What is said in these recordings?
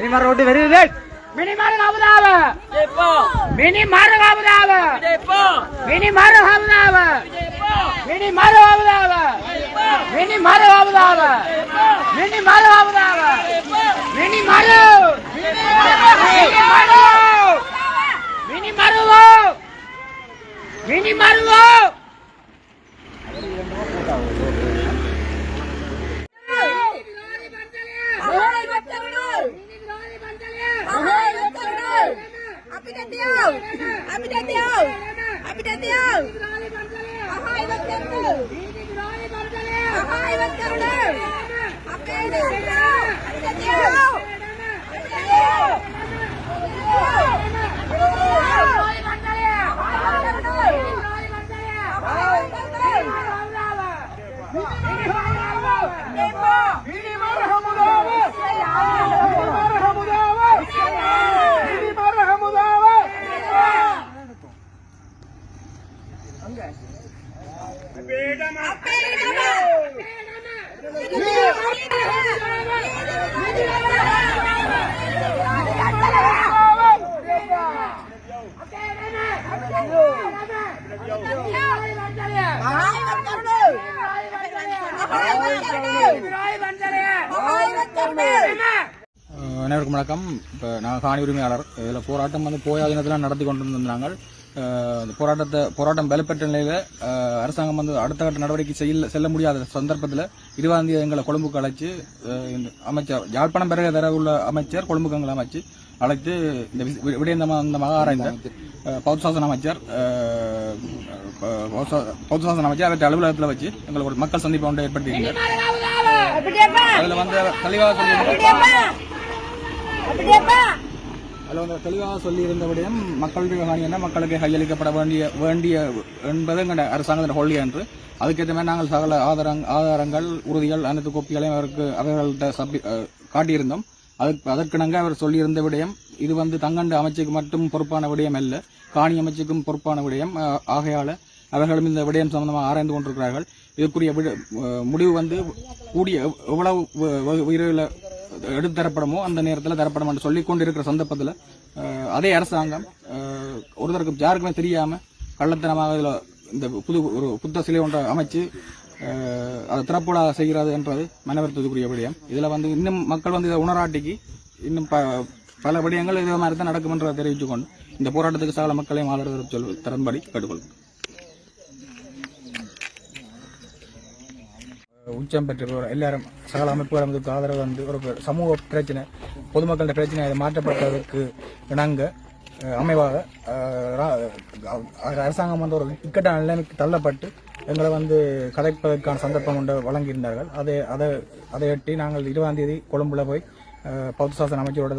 மினிமார் road வருது மினிமார் காபுதாவ மினிமார் காபுதாவ மினிமார் காபுதாவ மினிமார் காபுதாவ மினிமார் காபுதாவ மினிமார் காபுதாவ மினிமார் மினிமார் மினிமார் அனைவருக்கும் வணக்கம். இப்போ நான் காணி உரிமையாளர். இதில் போராட்டம் போயா தினத்தில் நடத்தி கொண்டு வந்திருந்தாங்க. போராட்டம் பலப்பெற்ற நிலையில் அரசாங்கம் அடுத்த கட்ட நடவடிக்கை செல்ல முடியாத சந்தர்ப்பத்தில் 20ஆம் தேதி எங்களை கொழும்புக்கு அழைச்சு அமைச்சர் யாழ்ப்பாணம் பிறகு தர உள்ள அமைச்சர் கொழும்புக்கு எங்களை அழைத்து இந்த விடயந்தமாக ஆராய்ந்த பௌத்தசாசன அமைச்சர் அவற்றை அலுவலகத்தில் வச்சு எங்களுக்கு மக்கள் சந்திப்பை ஒன்றை ஏற்படுத்தியிருந்தார். அதில் தெளிவாக சொல்லியிருந்தபடியும் மக்களுடைய காணி என்ன மக்களுக்கு கையளிக்கப்பட வேண்டிய என்பது எங்கள் அரசாங்கத்தின் கொள்கை என்று அதுக்கேற்ற மாதிரி நாங்கள் சகல ஆதாரங்கள் உறுதிகள் அனைத்து கோப்பிகளையும் அவர்கள்ட்ட காட்டியிருந்தோம். அதற்கிணங்க அவர் சொல்லியிருந்த விடயம் இது தங்கண்டு அமைச்சுக்கு மட்டும் பொறுப்பான விடயம் அல்ல, காணி அமைச்சுக்கும் பொறுப்பான விடயம். ஆகையால அவர்களும் இந்த விடயம் சம்பந்தமாக ஆராய்ந்து கொண்டிருக்கிறார்கள். இதுக்குரிய முடிவு கூடிய எவ்வளவு விரைவில் எடுத்தரப்படமோ அந்த நேரத்தில் தரப்படும் என்று சொல்லிக் கொண்டிருக்கிற சந்தர்ப்பத்தில் அதே அரசாங்கம் ஒருத்தருக்கு யாருக்குமே தெரியாம கள்ளத்தனமாக இதில் இந்த ஒரு புத்த சிலை ஒன்றை அமைச்சு அதை திறப்படாக செய்கிறது என்றது மனவருத்தத்துக்குரிய விடயம். இதில் இன்னும் மக்கள் இதை உணராட்டிக்கு இன்னும் பல விடயங்கள் இதே மாதிரி தான் நடக்கும் என்றதை தெரிவித்துக்கொண்டு இந்த போராட்டத்துக்கு சகல மக்களையும் ஆதரவு தரும்படி கேட்டுக்கொள்ளும். உச்சம் பெற்ற எல்லாரும் சகல அமைப்புகளுக்கு ஆதரவு ஒரு சமூக பிரச்சனை பொதுமக்கள பிரச்சனை அதை மாற்றப்பட்டதற்கு இணங்க அமைவாக அரசாங்கம் ஒரு இக்கட்டான நிலைமைக்கு தள்ளப்பட்டு எங்களை கதைப்பதற்கான சந்தர்ப்பம் ஒன்று வழங்கியிருந்தார்கள். அதையொட்டி நாங்கள் 20ஆம் தேதி கொழும்புல போய் பௌத்தசாசன அமைச்சரோட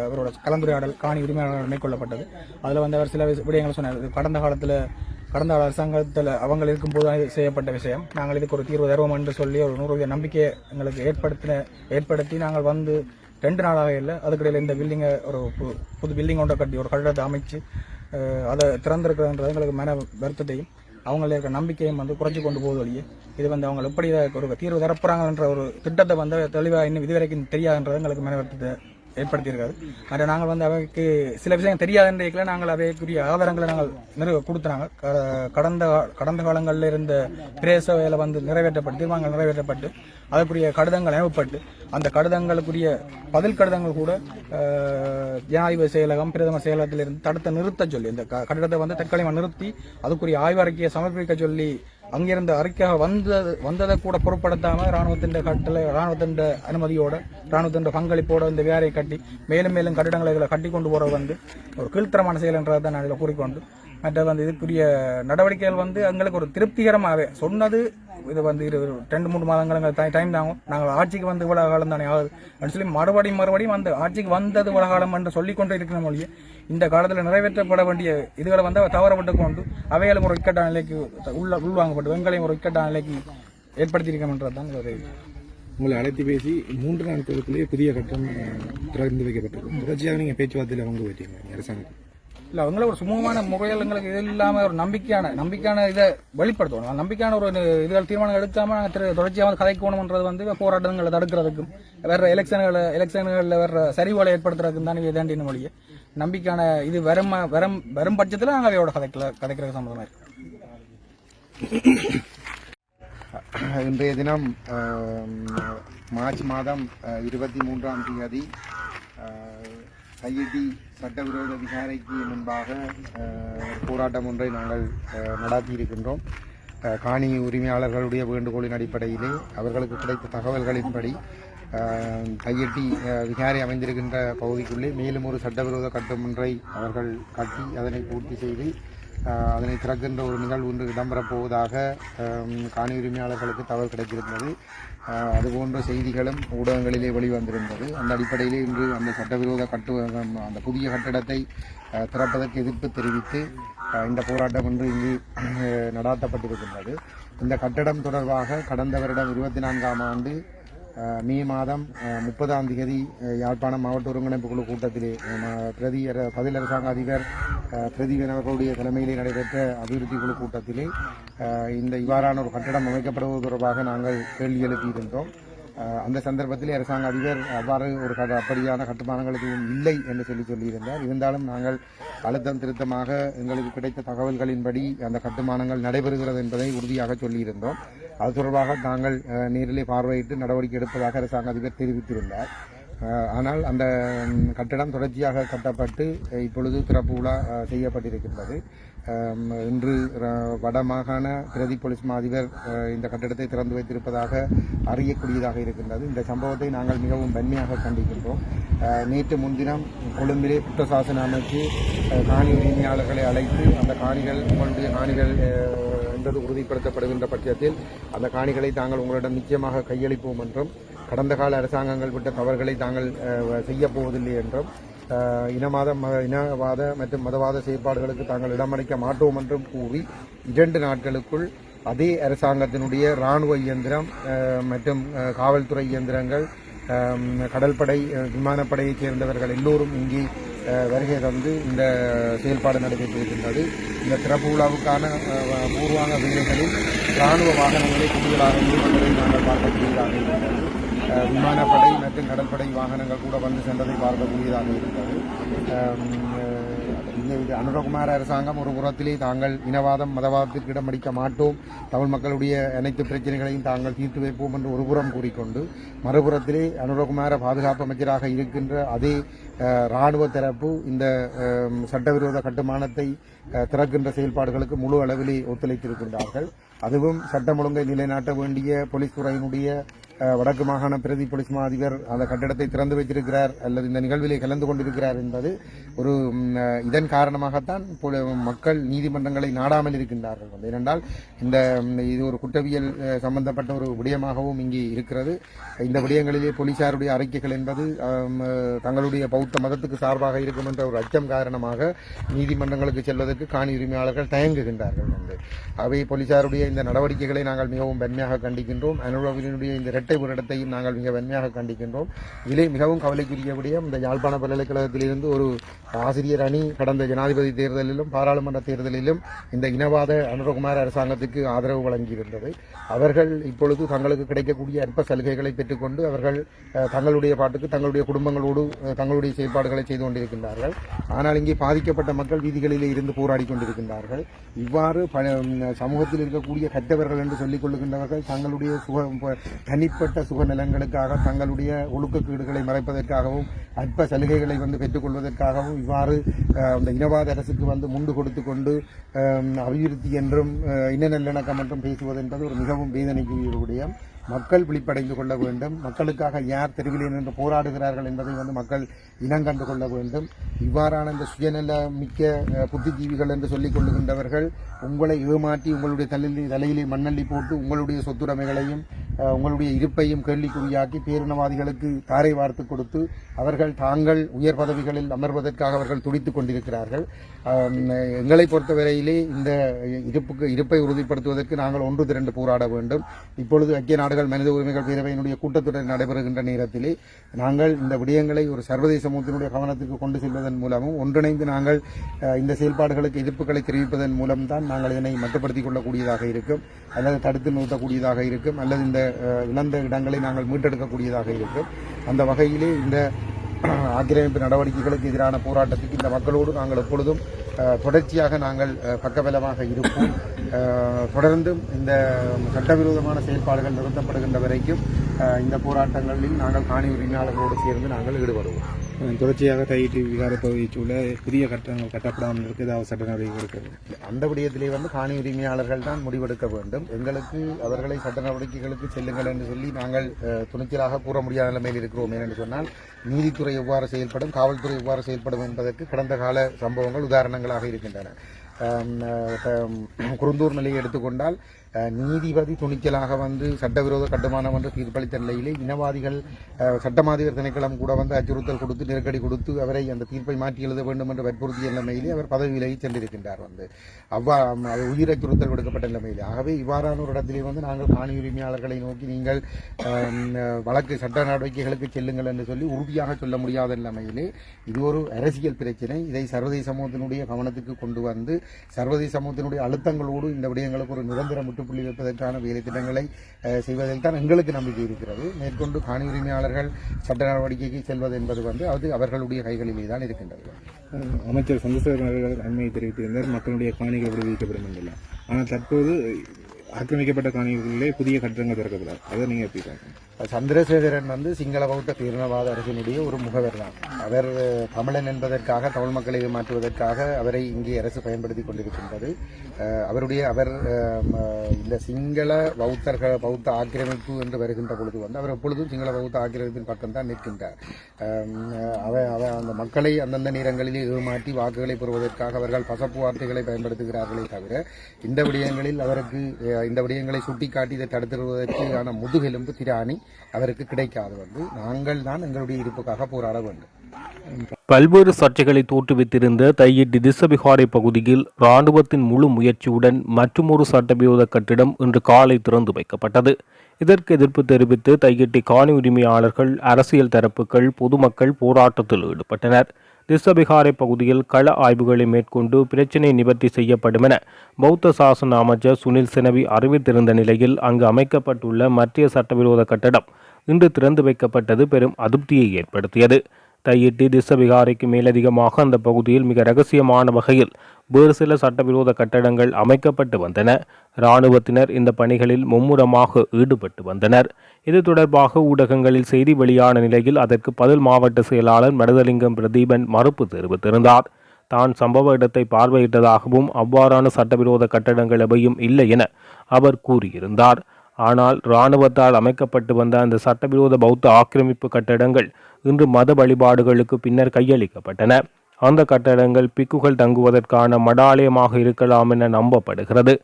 அவரோட கலந்துரையாடல் காணி உரிமையாளர்கள் மேற்கொள்ளப்பட்டது. அதில் அவர் சில விடயங்களை சொன்னார். கடந்த அரசாங்கத்தில் அவங்க இருக்கும்போது செய்யப்பட்ட விஷயம். நாங்கள் இதுக்கு ஒரு தீர்வு தருவோம் என்று சொல்லி ஒரு 100% நம்பிக்கையை எங்களுக்கு ஏற்படுத்தி நாங்கள் 2 நாளாக இல்லை, அதுக்கிடையில் இந்த பில்டிங்கை ஒரு புது பில்டிங் ஒன்றை கட்டி ஒரு கட்டடத்தை அமைச்சு அதை திறந்திருக்கிறதுன்றது எங்களுக்கு மன வருத்தத்தையும் அவங்கள இருக்கிற நம்பிக்கையும் குறைச்சி கொண்டு போவது வழியே இது அவங்க எப்படி ஒரு தீர்வு தரப்போறாங்கன்ற ஒரு திட்டத்தை தெளிவாக இன்னும் இதுவரைக்கும் தெரியாதுன்றது எங்களுக்கு மன வருத்தத்தை ஏற்படுத்தியிருக்காது. மற்ற நாங்கள் அவைக்கு சில விஷயம் தெரியாதுன்றதுல நாங்கள் அவைக்குரிய ஆதாரங்களை நாங்கள் கொடுத்தாங்க. கடந்த காலங்களில் இருந்த பிரேச வேலை நிறைவேற்றப்பட்டு தீர்மானங்கள் நிறைவேற்றப்பட்டு அதற்குரிய கடிதங்கள் அனுப்பப்பட்டு அந்த கடிதங்களுக்குரிய பதில் கடிதங்கள் கூட ஜனாதிபதி செயலகம் பிரதமர் செயலகத்திலிருந்து தடுத்து நிறுத்த சொல்லி இந்த கட்டிடத்தை தற்காலிகமாக நிறுத்தி அதுக்குரிய ஆய்வு அறிக்கையை சமர்ப்பிக்க சொல்லி அங்கிருந்த அறிக்கையாக வந்ததை கூட பொருட்படுத்தாம ராணுவத்தின் அனுமதியோட ராணுவத்தின் பங்களிப்போட இந்த வேலையை கட்டி மேலும் கட்டிடங்களை கட்டி கொண்டு போறது ஒரு கீழ்த்தரமான செயல் என்றதை நான் இதில் கூறிக்கொண்டு மற்ற இதுக்குரிய நடவடிக்கைகள் எங்களுக்கு ஒரு திருப்திகரமாகவே சொன்னது. இது 2-3 மாதங்கள் டைம் தாங்கும். நாங்கள் ஆட்சிக்கு இவ்வளவு காலம் தானே ஆகுது சொல்லி மறுபடியும் அந்த ஆட்சிக்கு வந்தது இவ்வளவு காலம் என்று சொல்லிக்கொண்டே இருக்கிற மொழியை இந்த காலத்தில் நிறைவேற்றப்பட வேண்டிய இதுகளை தவறப்பட்டு கொண்டு அவைகளும் ஒரு இக்கட்டான நிலைக்கு உள்வாங்கப்பட்டு எங்களையும் ஒரு இக்கட்டான நிலைக்கு ஏற்படுத்தியிருக்கோம்ன்றதுதான் ஒரு உங்களை அழைத்து பேசி 3 நாட்களுக்குள்ளேயே புதிய கட்டம் திறந்து வைக்கப்பட்டிருக்கும். தொடர்ச்சியாக நீங்கள் பேச்சுவார்த்தையில் பங்கு பெற்றீங்க அரசாங்கம். இல்ல அவங்கள ஒரு சுமூகமான முறையில் எங்களுக்கு இது இல்லாம ஒரு நம்பிக்கையான இதை வெளிப்படுத்தணும். நம்பிக்கையான ஒரு இதுகள் தீர்மானம் எடுக்காம நாங்கள் தொடர்ச்சியாக கதைக்கணும்ன்றது வந்து போராட்டங்களை தடுக்கிறதுக்கும் வேற எலெக்ஷன்களில் வேற சரிவுகளை ஏற்படுத்துறதுக்கும் தான் இதாண்டின மொழியை நம்பிக்கையான இது வரும் பட்சத்தில் நாங்கள் அவையோட கதைக்கிறது சம்பந்தமா இருக்கு. இன்றைய தினம் மார்ச் மாதம் 23ஆம் தேதி கையெட்டி சட்டவிரோத விசாரணைக்கு முன்பாக போராட்டம் ஒன்றை நாங்கள் நடாத்தியிருக்கின்றோம். காணி உரிமையாளர்களுடைய வேண்டுகோளின் அடிப்படையிலே அவர்களுக்கு கிடைத்த தகவல்களின்படி கையெட்டி விகாரை அமைந்திருக்கின்ற பகுதிக்குள்ளே மேலும் ஒரு சட்டவிரோத கட்டுமொன்றை அவர்கள் கட்டி அதனை பூர்த்தி செய்து அதனை திறக்கின்ற ஒரு நிகழ்வு ஒன்று இடம்பெறப் போவதாக காணி உரிமையாளர்களுக்கு தகவல் கிடைத்திருந்தது. அதுபோன்ற செய்திகளும் ஊடகங்களிலே வெளிவந்திருந்தது. அந்த அடிப்படையிலே இன்று அந்த சட்டவிரோத அந்த புதிய கட்டடத்தை திறப்பதற்கு எதிர்ப்பு தெரிவித்து இந்த போராட்டம் இன்று இங்கு நடாத்தப்பட்டிருக்கின்றது. இந்த கட்டடம் தொடர்பாக கடந்த வருடம் 24ஆம் ஆண்டு மே மாதம் 30ஆம் தேதி யாழ்ப்பாணம் மாவட்ட ஒருங்கிணைப்பு குழு கூட்டத்திலே பதில் அரசாங்க அதிபர் பிரதீபன் அவர்களுடைய தலைமையிலே நடைபெற்ற அபிவிருத்தி குழு கூட்டத்திலே இவ்வாறான ஒரு கட்டடம் அமைக்கப்படுவது தொடர்பாக நாங்கள் கேள்வி எழுப்பியிருந்தோம். அந்த சந்தர்ப்பத்தில் அரசாங்க அதிபர் அவ்வாறு ஒரு அப்படியான கட்டுமானங்கள் எதுவும் இல்லை என்று சொல்லியிருந்தார். இருந்தாலும் நாங்கள் அழுத்தம் திருத்தமாக எங்களுக்கு கிடைத்த தகவல்களின்படி அந்த கட்டுமானங்கள் நடைபெறுகிறது என்பதை உறுதியாக சொல்லியிருந்தோம். அது தொடர்பாக நாங்கள் நேரிலே பார்வையிட்டு நடவடிக்கை எடுப்பதாக அரசாங்க அதிபர் தெரிவித்திருந்தார். ஆனால் அந்த கட்டடம் தொடர்ச்சியாக கட்டப்பட்டு இப்பொழுது திறப்பு விழா செய்யப்பட்டிருக்கின்றது. இன்று வடமாகாண பிரதி போலீஸ் மா அதிபர் இந்த கட்டிடத்தை திறந்து வைத்திருப்பதாக அறியக்கூடியதாக இருக்கின்றது. இந்த சம்பவத்தை நாங்கள் மிகவும் வன்மையாக கண்டிக்கின்றோம். நேற்று முன்தினம் கொழும்பிலே குற்றசாசன அமைச்சு காணி உரிமையாளர்களை அழைத்து அந்த காணிகள் உங்களுடைய காணிகள் என்பது உறுதிப்படுத்தப்படுகின்ற பட்சத்தில் அந்த காணிகளை தாங்கள் உங்களிடம் நிச்சயமாக கையளிப்போம் என்றும் கடந்த கால அரசாங்கங்கள் விட்ட தவறுகளை தாங்கள் செய்யப் போவதில்லை என்றும் இனவாத மற்றும் மதவாத செயற்பாடுகளுக்கு தாங்கள் இடமளிக்க மாட்டோம் என்றும் கூறி 2 நாட்களுக்குள் அதே அரசாங்கத்தினுடைய இராணுவ இயந்திரம் மற்றும் காவல்துறை இயந்திரங்கள் கடற்படை விமானப்படையைச் சேர்ந்தவர்கள் எல்லோரும் இங்கே வருகை தந்து இந்த செயல்பாடு நடைபெற்றிருக்கின்றது. இந்த திறப்பு விழாவுக்கான பூர்வாங்க வேலைகளில் இராணுவ வாகனங்களை குழுக்களாக ஈடுபட்டதை நாங்கள் பார்க்கக்கூடியதாக இருக்கின்றது. விமானப்படை மற்றும் கடற்படை வாகனங்கள் கூட வந்து சென்றதை பார்க்கக்கூடியதாக இருந்தது. இது அனுரகுமார அரசாங்கம் ஒரு புறத்திலே தாங்கள் இனவாதம் மதவாதத்திற்கு இடமளிக்க மாட்டோம், தமிழ் மக்களுடைய அனைத்து பிரச்சனைகளையும் தாங்கள் தீர்த்து வைப்போம் என்று ஒரு புறம் கூறிக்கொண்டு மறுபுறத்திலே அனுரகுமார பாதுகாப்பு அமைச்சராக இருக்கின்ற அதே இராணுவ தரப்பு இந்த சட்டவிரோத கட்டுமானத்தை திறக்கின்ற செயல்பாடுகளுக்கு முழு அளவிலே ஒத்துழைத்திருக்கின்றார்கள். அதுவும் சட்டம் ஒழுங்கை நிலைநாட்ட வேண்டிய போலீஸ் துறையினுடைய வடக்கு மாகாண பிரதி போலீஸ் மா அதிபர் அந்த கட்டடத்தை திறந்து வைத்திருக்கிறார் அல்லது இந்த நிகழ்விலே கலந்து கொண்டிருக்கிறார் என்பது ஒரு இதன் காரணமாகத்தான் மக்கள் நீதிமன்றங்களை நாடாமல் இருக்கின்றார்கள். ஏனென்றால் இது ஒரு குற்றவியல் சம்பந்தப்பட்ட ஒரு விடயமாகவும் இங்கே இருக்கிறது. இந்த விடயங்களிலே போலீசாருடைய அறிக்கைகள் என்பது தங்களுடைய பௌத்த மதத்துக்கு சார்பாக இருக்கும் என்ற ஒரு அச்சம் காரணமாக நீதிமன்றங்களுக்கு செல்வதற்கு காணி உரிமையாளர்கள் தயங்குகின்றார்கள். அவை போலீசாருடைய இந்த நடவடிக்கைகளை நாங்கள் மிகவும் வன்மையாக கண்டிக்கின்றோம். அனுரவினுடைய இந்த இரட்டை ஊரடத்தையும் நாங்கள் மிக வன்மையாக கண்டிக்கின்றோம். இதிலே மிகவும் கவலைக்குரிய விடயம், இந்த யாழ்ப்பாண பல்கலைக்கழகத்திலிருந்து ஒரு ஆசிரியர் அணி கடந்த ஜனாதிபதி தேர்தலிலும் பாராளுமன்ற தேர்தலிலும் இந்த இனவாத அனுரகுமார அரசாங்கத்துக்கு ஆதரவு வழங்கியிருந்தது. அவர்கள் இப்பொழுது தங்களுக்கு கிடைக்கக்கூடிய அற்ப சலுகைகளை பெற்றுக்கொண்டு அவர்கள் தங்களுடைய பாட்டுக்கு தங்களுடைய குடும்பங்களோடு தங்களுடைய செயல்பாடுகளை செய்து கொண்டிருக்கின்றார்கள். ஆனால் இங்கே பாதிக்கப்பட்ட மக்கள் வீதிகளிலே இருந்து போராடி கொண்டிருக்கின்றார்கள். இவ்வாறு சமூகத்தில் இருக்கக்கூடிய கற்றவர்கள் என்று சொல்லிக் கொள்ளுகின்றவர்கள் தங்களுடைய தனிப்பட்ட சுகநலங்களுக்காக தங்களுடைய ஒழுக்கக்கேடுகளை மறைப்பதற்காகவும் அற்ப சலுகைகளை பெற்றுக் கொள்வதற்காகவும் இவ்வாறு அந்த இனவாத அரசுக்கு முண்டு கொடுத்து கொண்டு அபிவிருத்தி என்றும் இன நல்லிணக்கம் என்றும் பேசுவது என்பது ஒரு மிகவும் வேதனைக்குரிய விடயம். மக்கள் விழிப்படைந்து கொள்ள வேண்டும். மக்களுக்காக யார் தெருவிலே நின்று போராடுகிறார்கள் என்பதை மக்கள் இனங்கண்டு கொள்ள வேண்டும். இவ்வாறான இந்த சுயநல மிக்க புத்திஜீவிகள் என்று சொல்லிக் கொள்ளுகின்றவர்கள் உங்களை ஏமாற்றி உங்களுடைய தலையிலே மண்ணள்ளி போட்டு உங்களுடைய சொத்துடைமைகளையும் உங்களுடைய இருப்பையும் கேள்விக்குறியாக்கி பேரினவாதிகளுக்கு தாரை வார்த்து கொடுத்து அவர்கள் தாங்கள் உயர் பதவிகளில் அமர்வதற்காக அவர்கள் துடித்துக் கொண்டிருக்கிறார்கள். எங்களை பொறுத்தவரையிலே இந்த இருப்பை உறுதிப்படுத்துவதற்கு நாங்கள் ஒன்று திரண்டு போராட வேண்டும். இப்பொழுது ஐக்கிய நாடுகள் மனித உரிமைகள் பேரவையினுடைய கூட்டத்தொடர் நடைபெறுகின்ற நேரத்திலே நாங்கள் இந்த விடயங்களை ஒரு சர்வதேச சமூகத்தினுடைய கவனத்திற்கு கொண்டு செல்வதன் மூலமும் ஒன்றிணைந்து நாங்கள் இந்த செயல்பாடுகளுக்கு எதிர்ப்புகளை தெரிவிப்பதன் மூலம்தான் நாங்கள் இதனை மட்டுப்படுத்திக் கொள்ளக்கூடியதாக இருக்கும், அல்லது தடுத்து நிறுத்தக்கூடியதாக இருக்கும், அல்லது இந்த இழந்த இடங்களை நாங்கள் மீட்டெடுக்கக்கூடியதாக இருக்கும். அந்த வகையிலே இந்த ஆக்கிரமிப்பு நடவடிக்கைகளுக்கு எதிரான போராட்டத்துக்கு இந்த மக்களோடு நாங்கள் எப்பொழுதும் தொடர்ச்சியாக நாங்கள் பக்கபலமாக இருப்போம். தொடர்ந்தும் இந்த சட்டவிரோதமான செயல்பாடுகள் நிறுத்தப்படுகின்ற வரைக்கும் இந்த போராட்டங்களில் நாங்கள் காணி உரிமையாளர்களோடு சேர்ந்து நாங்கள் ஈடுபடுவோம். தொடர்ச்சியாக தையிட்டு விகார பகுதியில் உள்ள புதிய கட்டணங்கள் கட்டப்படாமல் இருக்க ஏதாவது சட்ட நடவடிக்கை இருக்கிறது. அந்த விடயத்திலே காணி உரிமையாளர்கள் தான் முடிவெடுக்க வேண்டும். எங்களுக்கு அவர்களை சட்ட நடவடிக்கைகளுக்கு செல்லுங்கள் என்று சொல்லி நாங்கள் துணிச்சலாக கூற முடியாத நிலைமையில் இருக்கிறோம். ஏனென்று சொன்னால் நீதித்துறை எவ்வாறு செயல்படும், காவல்துறை எவ்வாறு செயல்படும் என்பதற்கு கடந்த கால சம்பவங்கள் உதாரணங்களாக இருக்கின்றன. குருந்தூர் நிலையை எடுத்துக்கொண்டால் நீதிபதி துணிச்சலாக சட்டவிரோத கட்டுமானம் என்று தீர்ப்பளித்த நிலையிலே இனவாதிகள் சட்டமாதிபர் திணைக்களம் கூட அச்சுறுத்தல் கொடுத்து நெருக்கடி கொடுத்து அவரை அந்த தீர்ப்பை மாற்றி எழுத வேண்டும் என்று வற்புறுத்திய நிலைமையிலே அவர் பதவி விலகி சென்றிருக்கின்றார். உயிர் அச்சுறுத்தல் கொடுக்கப்பட்ட நிலைமையிலே. ஆகவே இவ்வாறான ஒரு இடத்திலே நாங்கள் காணி உரிமையாளர்களை நோக்கி நீங்கள் வழக்கு சட்ட நடவடிக்கைகளுக்கு செல்லுங்கள் என்று சொல்லி உறுதியாக சொல்ல முடியாத நிலைமையிலே இது ஒரு அரசியல் பிரச்சினை. இதை சர்வதேச சமூகத்தினுடைய கவனத்துக்கு கொண்டு சர்வதேச சமூகத்தினுடைய அழுத்தங்களோடு இந்த விடயங்களுக்கு ஒரு நிரந்தர முற்றுப்புள்ளி வைப்பதற்கான வேலை திட்டங்களை செய்வதில் தான் எங்களுக்கு நம்பிக்கை இருக்கிறது. மேற்கொண்டு காணி உரிமையாளர்கள் சட்ட நடவடிக்கைக்கு செல்வது என்பது அது அவர்களுடைய கைகளிலே தான் இருக்கின்றது. அமைச்சர் சந்திரசேகரன் அவர்கள் அண்மையை தெரிவித்திருந்தார், மக்களுடைய காணிகள் விடுவிக்கப்படும் என்றெல்லாம். ஆனால் தற்போது ஆக்கிரமிக்கப்பட்ட காணிகளிலே புதிய கட்டடங்கள் திறக்கப்படாது. அதை நீங்கள் எப்படி பார்க்கணும்? சந்திரசேகரன் சிங்கள பௌத்த பேரினவாத அரசினுடைய ஒரு முகவர் தான். அவர் தமிழன் என்பதற்காக, தமிழ் மக்களை மாற்றுவதற்காக அவரை இங்கே அரசு பயன்படுத்தி கொண்டிருக்கின்றது. அவர் இந்த சிங்கள பௌத்த ஆக்கிரமிப்பு என்று வருகின்ற பொழுது அவர் எப்பொழுதும் சிங்கள பௌத்த ஆக்கிரமிப்பின் பக்கம்தான் நிற்கின்றார். அந்த மக்களை அந்தந்த நேரங்களிலே ஏமாற்றி வாக்குகளை பெறுவதற்காக அவர்கள் பசப்பு வார்த்தைகளை பயன்படுத்துகிறார்களே தவிர இந்த விடயங்களை சுட்டிக்காட்டி இதை தடுத்துவதற்கான முதுகெலும்பு திராணி அவருக்கு கிடைக்காது. நாங்கள் தான் எங்களுடைய இருப்புக்காக போராட வேண்டும். பல்வேறு சர்ச்சைகளை தோற்றுவித்திருந்த தையிட்டி திஸ்ஸபிகாரை பகுதியில் இராணுவத்தின் முழு முயற்சியுடன் மற்றுமொரு சட்டவிரோத கட்டிடம் இன்று காலை திறந்து வைக்கப்பட்டது. இதற்கு எதிர்ப்பு தெரிவித்து தையிட்டி காணி உரிமையாளர்கள், அரசியல் தரப்புகள், பொதுமக்கள் போராட்டத்தில் ஈடுபட்டனர். திஸ்ஸபிகாரை பகுதியில் கள ஆய்வுகளை மேற்கொண்டு பிரச்சினை நிவர்த்தி செய்யப்படும் என பௌத்த சாசன அமைச்சர் சுனில் செனவி அறிவித்திருந்த நிலையில் அங்கு அமைக்கப்பட்டுள்ள மத்திய சட்டவிரோத கட்டடம் இன்று திறந்து வைக்கப்பட்டது பெரும் அதிருப்தியை ஏற்படுத்தியது. தையிட்டி திஸ்ஸபிகாரைக்கு மேலதிகமாக அந்த பகுதியில் மிக ரகசியமான வகையில் வேறு சில சட்டவிரோத கட்டடங்கள் அமைக்கப்பட்டு வந்தன. இராணுவத்தினர் இந்த பணிகளில் மும்முரமாக ஈடுபட்டு வந்தனர். இது தொடர்பாக ஊடகங்களில் செய்தி வெளியான நிலையில் அதற்கு பதில் மாவட்ட செயலாளர் மருதலிங்கம் பிரதீபன் மறுப்பு தெரிவித்திருந்தார். தான் சம்பவ இடத்தை பார்வையிட்டதாகவும் அவ்வாறான சட்டவிரோத கட்டடங்கள் எவையும் இல்லை என அவர் கூறியிருந்தார். ஆனால் இராணுவத்தால் அமைக்கப்பட்டு வந்த அந்த சட்டவிரோத பௌத்த ஆக்கிரமிப்பு கட்டடங்கள் இன்று மத வழிபாடுகளுக்கு பின்னர் கையளிக்கப்பட்டன. அந்த கட்டடங்கள் பிக்குகள் தங்குவதற்கான மடாலயமாக இருக்கலாம் என நம்பப்படுகிறது.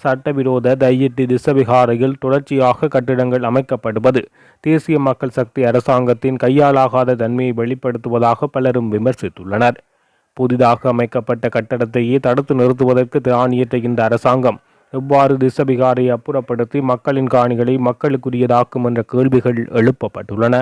சட்டவிரோத தையிட்டி திஸ்ஸபிகாரையில் தொடர்ச்சியாக கட்டிடங்கள் அமைக்கப்படுவது தேசிய மக்கள் சக்தி அரசாங்கத்தின் கையாலாகாத தன்மையை வெளிப்படுத்துவதாக பலரும் விமர்சித்துள்ளனர். புதிதாக அமைக்கப்பட்ட கட்டடத்தையே தடுத்து நிறுத்துவதற்கு திராணியற்ற இந்த அரசாங்கம் எவ்வாறு திஸ்ஸபிகாரை அப்புறப்படுத்தி மக்களின் காணிகளை மக்களுக்குரியதாக்கும் என்ற கேள்விகள் எழுப்பப்பட்டுள்ளன.